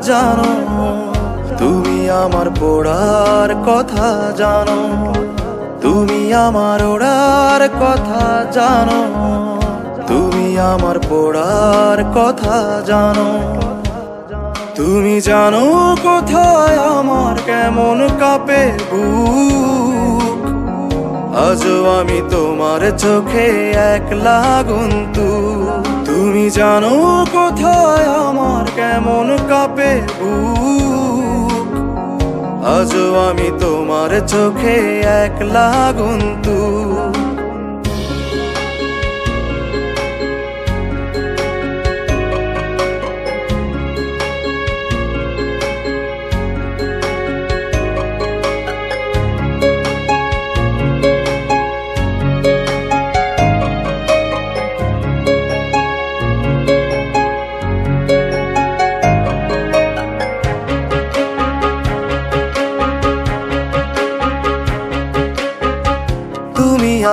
জানো, তুমি আমার পড়ার কথা জানো, তুমি আমার ওড়ার কথা জানো, তুমি আমার পড়ার কথা জানো। তুমি জানো কোথায় আমার কেমন কাঁপে বুক, আজও আমি তোমার চোখে একলা গুনতু। তুমি জানো কোথায় আমার কেমন কাঁপে বুক, আজও আমি তোমার চোখে একলা গুনতু।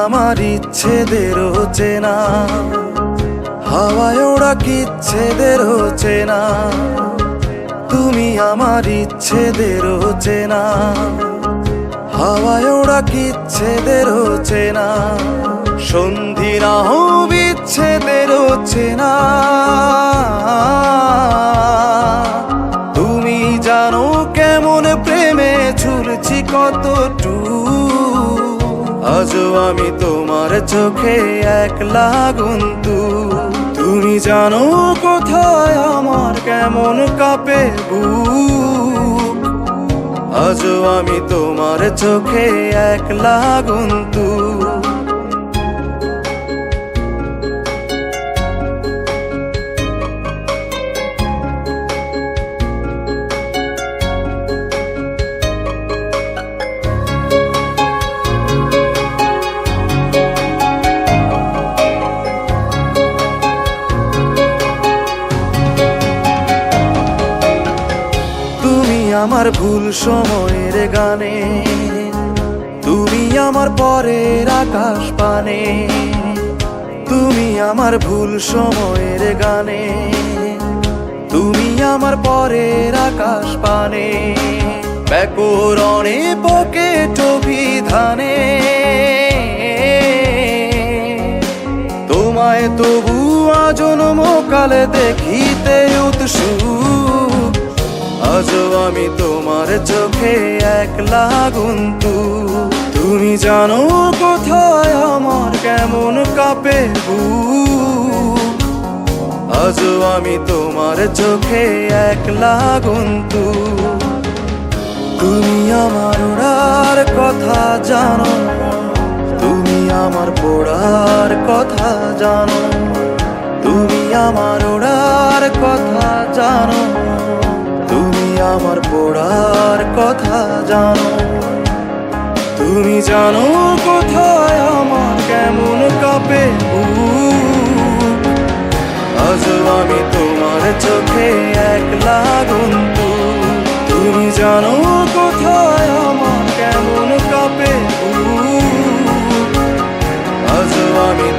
আমার ইচ্ছেদেরও চেনা, হাওয়ায় ওড়া কিচ্ছেদেরও চেনা। তুমি আমার ইচ্ছেদেরও চেনা, হাওয়ায় ওড়া কিচ্ছেদেরও চেনা। সন্ধি না বিচ্ছেদেরও চেনা। তুমি জানো কেমন প্রেমে ঝুলছি কতটুকু, আজও আমি তোমার চোখে একলা গুনতু। তুমি জানো কোথায় আমার কেমন কাঁপে বুক, আজও আমি তোমার চোখে একলা গুনতু। আমার ভুল সময়ের গানে, তুমি আমার পরের আকাশ পানে। তুমি আমার ভুল সময়ের গানে, তুমি আমার পরের আকাশ পানে। ব্যাকরণে পকেট অভিধানে তোমায় তবু আজন্মকালে দেখিতে উৎসুক, আজও আমি তোমার চোখে একলা গুনতু। তুমি জানো কোথায় আমার কেমন কাঁপে বুক, আজও আমি তোমার চোখে একলা গুনতু। তুমি আমার ওড়ার কথা জানো, তুমি আমার পড়ার কথা জানো, তুমি আমার ওড়ার কথা জানো, তুমি আমার পড়ার কথা জানো। তুমি জানো কোথায় আমার কেমন কাঁপে বুক, আজও আমি তোমার চোখে একলা গুনতু। তুমি জানো কোথায় আমার কেমন কাঁপে বুক, আজও আমি